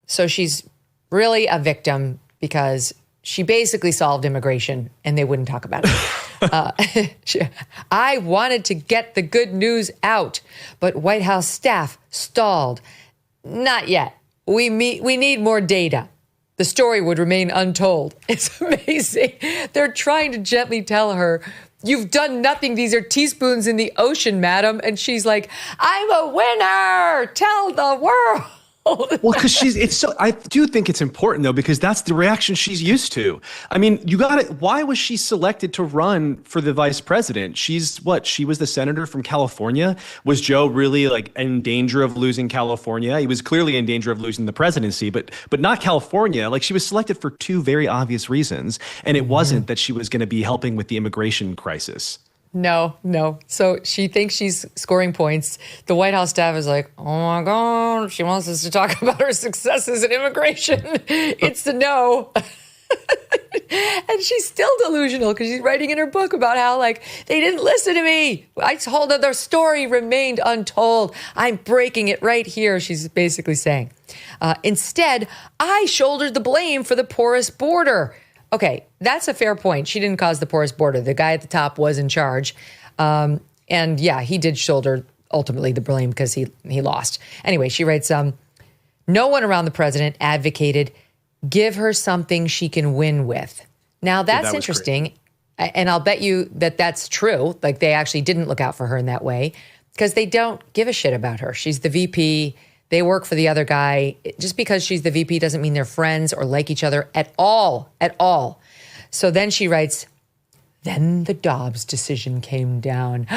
So she's really a victim because she basically solved immigration and they wouldn't talk about it. I wanted to get the good news out, but White House staff stalled. Not yet. We need more data. The story would remain untold. It's amazing. They're trying to gently tell her, you've done nothing. These are teaspoons in the ocean, madam. And she's like, I'm a winner. Tell the world. Well, because I do think it's important, though, because that's the reaction she's used to. I mean, why was she selected to run for the vice president? She was the senator from California. Was Joe really in danger of losing California? He was clearly in danger of losing the presidency, but not California. She was selected for two very obvious reasons. And it wasn't that she was going to be helping with the immigration crisis. No. So she thinks she's scoring points. The White House staff is like, oh my God, she wants us to talk about her successes in immigration. It's a no. And she's still delusional because she's writing in her book about how they didn't listen to me. I told them their story remained untold. I'm breaking it right here, she's basically saying. Instead, I shouldered the blame for the porous border. Okay, that's a fair point. She didn't cause the porous border. The guy at the top was in charge. And yeah, he did shoulder ultimately the blame because he lost. Anyway, she writes, no one around the president advocated give her something she can win with. Now that's interesting. Crazy. And I'll bet you that that's true. They actually didn't look out for her in that way because they don't give a shit about her. She's the VP. They work for the other guy. Just because she's the VP doesn't mean they're friends or like each other at all. So then she writes, then the Dobbs decision came down.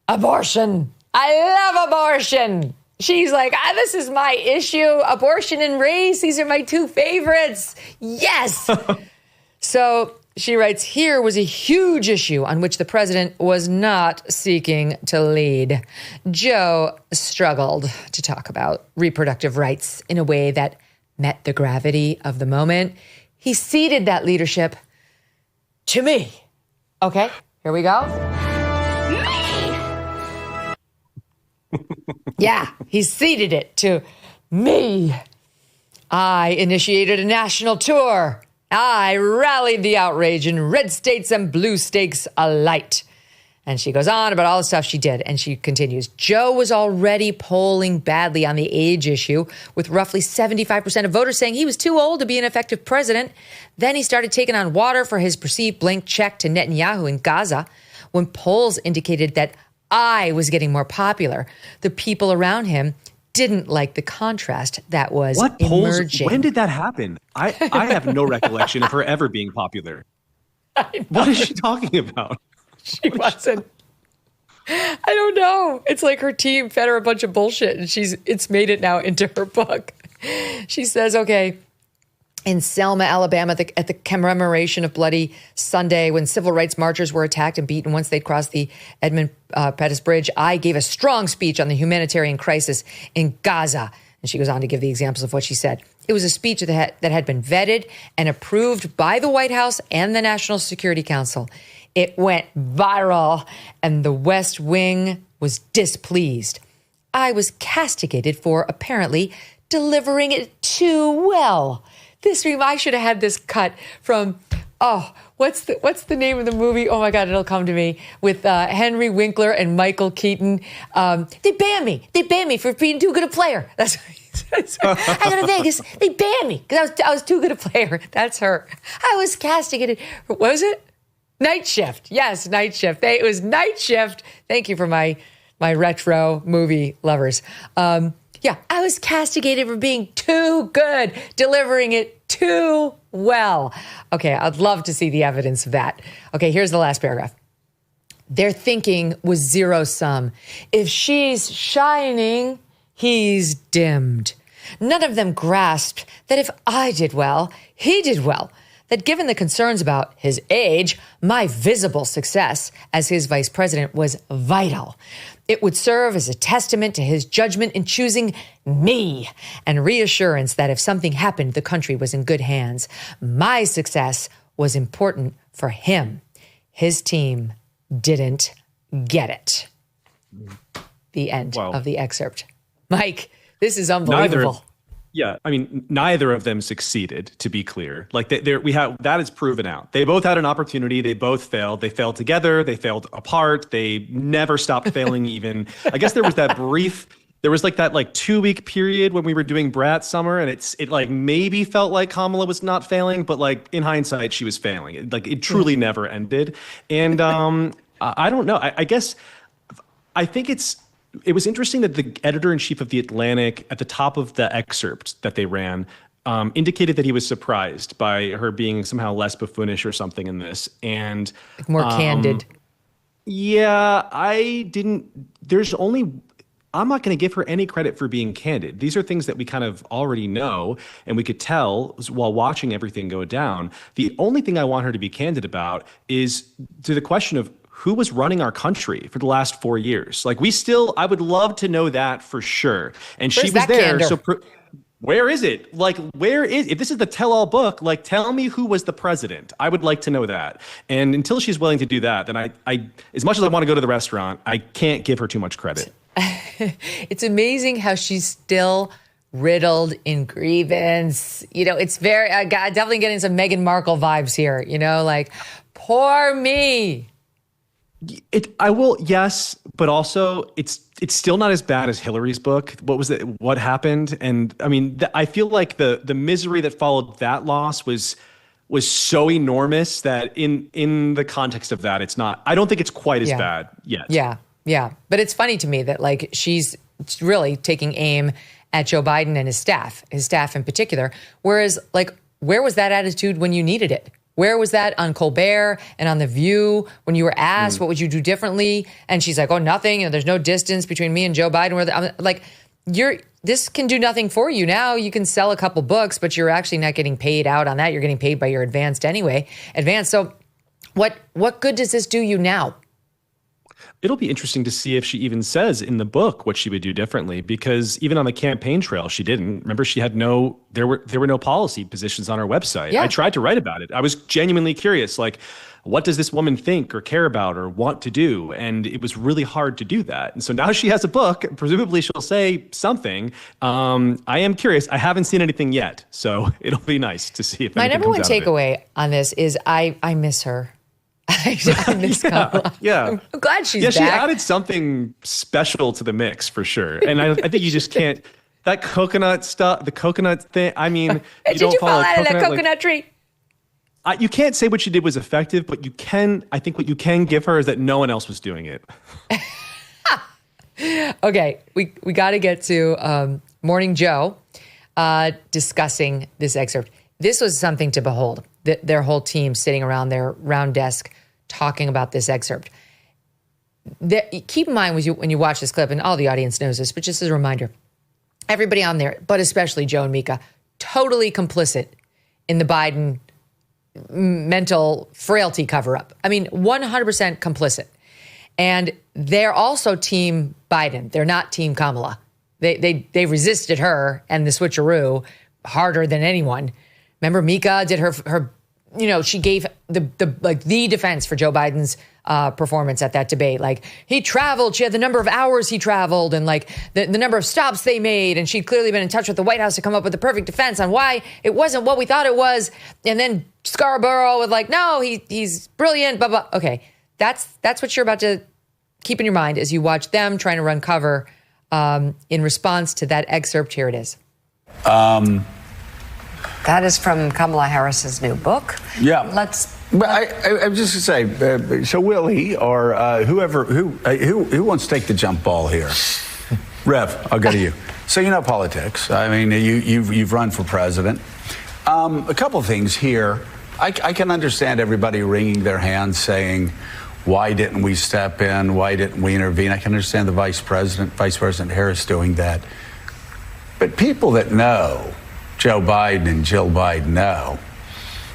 Abortion. I love abortion. She's like, this is my issue. Abortion and race. These are my two favorites. Yes. So she writes, here was a huge issue on which the president was not seeking to lead. Joe struggled to talk about reproductive rights in a way that met the gravity of the moment. He ceded that leadership to me. Okay, here we go. Me! Yeah, he ceded it to me. I initiated a national tour. I rallied the outrage in red states and blue states alike. And she goes on about all the stuff she did. And she continues, Joe was already polling badly on the age issue, with roughly 75% of voters saying he was too old to be an effective president. Then he started taking on water for his perceived blank check to Netanyahu in Gaza. When polls indicated that I was getting more popular, the people around him didn't like the contrast that was emerging. When did that happen? I have no recollection of her ever being popular. What is she talking about? She wasn't. I don't know. It's like her team fed her a bunch of bullshit and it's made it now into her book. She says, okay, in Selma, Alabama, at the commemoration of Bloody Sunday, when civil rights marchers were attacked and beaten once they'd crossed the Edmund Pettus Bridge, I gave a strong speech on the humanitarian crisis in Gaza. And she goes on to give the examples of what she said. It was a speech that had been vetted and approved by the White House and the National Security Council. It went viral, and the West Wing was displeased. I was castigated for apparently delivering it too well. I should have had this cut from, what's the name of the movie? Oh my God, it'll come to me. With Henry Winkler and Michael Keaton. They banned me for being too good a player. That's I go to Vegas. They banned me because I was too good a player. That's her. I was castigated. What was it? Night Shift. Yes, Night Shift. It was Night Shift. Thank you for my retro movie lovers. Yeah, I was castigated for being too good, delivering it too well. Okay, I'd love to see the evidence of that. Okay, here's the last paragraph. Their thinking was zero sum. If she's shining, he's dimmed. None of them grasped that if I did well, he did well. That given the concerns about his age, my visible success as his vice president was vital. It would serve as a testament to his judgment in choosing me and reassurance that if something happened, the country was in good hands. My success was important for him. His team didn't get it. The end of the excerpt. Mike, this is unbelievable. Yeah, I mean, neither of them succeeded, to be clear. Like we have that is proven out. They both had an opportunity. They both failed. They failed together. They failed apart. They never stopped failing. Even I guess there was that brief. There was like that 2-week period when we were doing Brat Summer, and it like maybe felt like Kamala was not failing, but like in hindsight, she was failing. It truly never ended. And I don't know. I guess I think it was interesting that the editor-in-chief of The Atlantic, at the top of the excerpt that they ran, indicated that he was surprised by her being somehow less buffoonish or something in this. And like more candid. Yeah, I'm not going to give her any credit for being candid. These are things that we kind of already know, and we could tell while watching everything go down. The only thing I want her to be candid about is to the question of who was running our country for the last 4 years. Like I would love to know that for sure. And Where's she was there. candor? So where is it? Like, if this is the tell-all book, like, tell me who was the president. I would like to know that. And until she's willing to do that, then I as much as I want to go to the restaurant, I can't give her too much credit. It's amazing how she's still riddled in grievance. It's definitely getting some Meghan Markle vibes here, like, poor me. Yes, but also it's still not as bad as Hillary's book. What was it? What happened? And I mean, I feel like the misery that followed that loss was so enormous that in the context of that, it's not. I don't think it's quite as bad yet. Yeah. But it's funny to me that like she's really taking aim at Joe Biden and his staff in particular. Whereas like, where was that attitude when you needed it? Where was that on Colbert and on The View when you were asked, what would you do differently? And she's like, oh, nothing. There's no distance between me and Joe Biden. I'm like, this can do nothing for you. Now you can sell a couple books, but you're actually not getting paid out on that. You're getting paid by your advanced anyway. So what good does this do you now? It'll be interesting to see if she even says in the book what she would do differently, because even on the campaign trail, she didn't. Remember, she had there were no policy positions on her website. Yeah. I tried to write about it. I was genuinely curious, like, what does this woman think or care about or want to do? And it was really hard to do that. And so now she has a book. Presumably she'll say something. I am curious. I haven't seen anything yet. So it'll be nice to see if my anything number one comes out of it. takeaway on this is I miss her. I miss Kamala. Yeah. I'm glad she's back. Yeah, she added something special to the mix for sure. And I think you just can't, that coconut stuff, the coconut thing, I mean, Did you fall out of that coconut tree? You can't say what she did was effective, but I think what you can give her is that no one else was doing it. Okay, we got to get to Morning Joe discussing this excerpt. This was something to behold. Their whole team sitting around their round desk talking about this excerpt. Keep in mind when you watch this clip, and all the audience knows this, but just as a reminder, everybody on there, but especially Joe and Mika, totally complicit in the Biden mental frailty cover-up. I mean, 100% complicit. And they're also Team Biden. They're not Team Kamala. They resisted her and the switcheroo harder than anyone. Remember, Mika did her she gave the defense for Joe Biden's performance at that debate. Like, he traveled, she had the number of hours he traveled and like the number of stops they made. And she'd clearly been in touch with the White House to come up with the perfect defense on why it wasn't what we thought it was. And then Scarborough with like, no, he's brilliant, blah, blah. Okay, that's what you're about to keep in your mind as you watch them trying to run cover in response to that excerpt. Here it is. That is from Kamala Harris's new book. Yeah. But I was just going to say, so Willie or who wants to take the jump ball here? Rev, I'll go to you. So you know politics. I mean, you've run for president. A couple of things here. I can understand everybody wringing their hands saying, why didn't we step in? Why didn't we intervene? I can understand the Vice President Harris doing that. But people that know Joe Biden and Jill Biden know,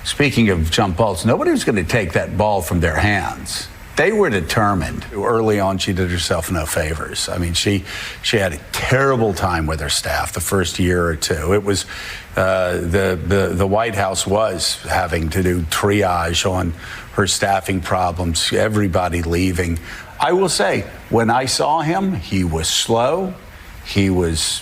speaking of jump balls, nobody was going to take that ball from their hands. They were determined. Early on, she did herself no favors. I mean, she had a terrible time with her staff the first year or two. It was the White House was having to do triage on her staffing problems, everybody leaving. I will say, when I saw him, he was slow. He was,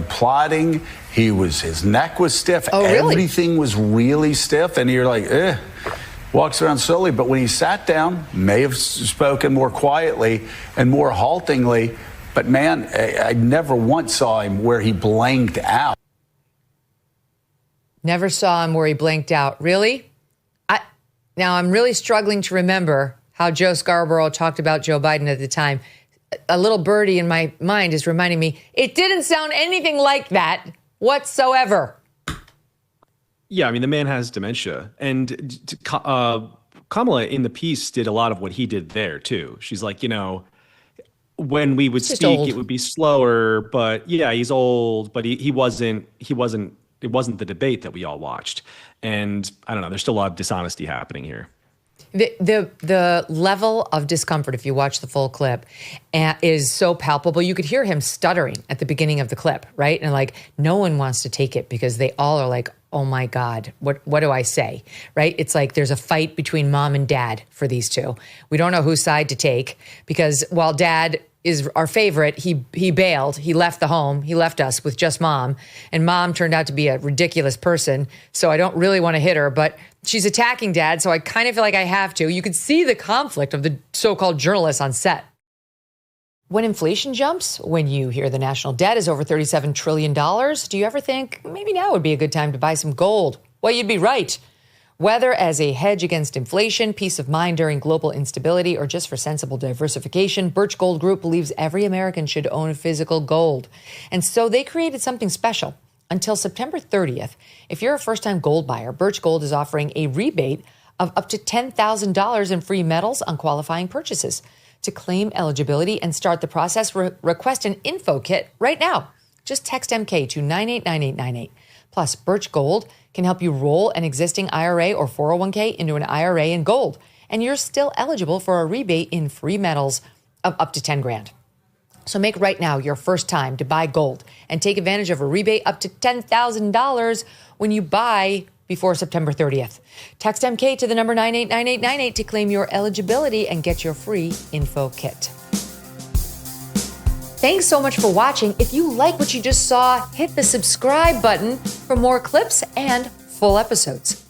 plodding. His neck was stiff. Oh, really? Everything was really stiff. And you're like, walks around slowly. But when he sat down, may have spoken more quietly and more haltingly. But man, I never once saw him where he blanked out. Never saw him where he blanked out. Really? Now I'm really struggling to remember how Joe Scarborough talked about Joe Biden at the time. A little birdie in my mind is reminding me, it didn't sound anything like that whatsoever. Yeah, I mean, the man has dementia. And Kamala in the piece did a lot of what he did there, too. She's like, when we would speak, it would be slower. But yeah, he's old, but he wasn't, it wasn't the debate that we all watched. And I don't know, there's still a lot of dishonesty happening here. The level of discomfort, if you watch the full clip, is so palpable. You could hear him stuttering at the beginning of the clip, right? And like, no one wants to take it because they all are like, oh my God, what do I say, right? It's like there's a fight between mom and dad for these two. We don't know whose side to take because while dad is our favorite, he bailed, he left the home, he left us with just mom, and mom turned out to be a ridiculous person, so I don't really want to hit her, but she's attacking dad, so I kind of feel like I have to. You could see the conflict of the so-called journalists on set. When inflation jumps, when you hear the national debt is over $37 trillion, do you ever think maybe now would be a good time to buy some gold? Well, you'd be right. Whether as a hedge against inflation, peace of mind during global instability, or just for sensible diversification, Birch Gold Group believes every American should own physical gold. And so they created something special. Until September 30th, if you're a first-time gold buyer, Birch Gold is offering a rebate of up to $10,000 in free metals on qualifying purchases. To claim eligibility and start the process, request an info kit right now. Just text MK to 989898. Plus, Birch Gold can help you roll an existing IRA or 401k into an IRA in gold. And you're still eligible for a rebate in free metals of up to 10 grand. So make right now your first time to buy gold and take advantage of a rebate up to $10,000 when you buy before September 30th. Text MK to the number 989898 to claim your eligibility and get your free info kit. Thanks so much for watching. If you like what you just saw, hit the subscribe button for more clips and full episodes.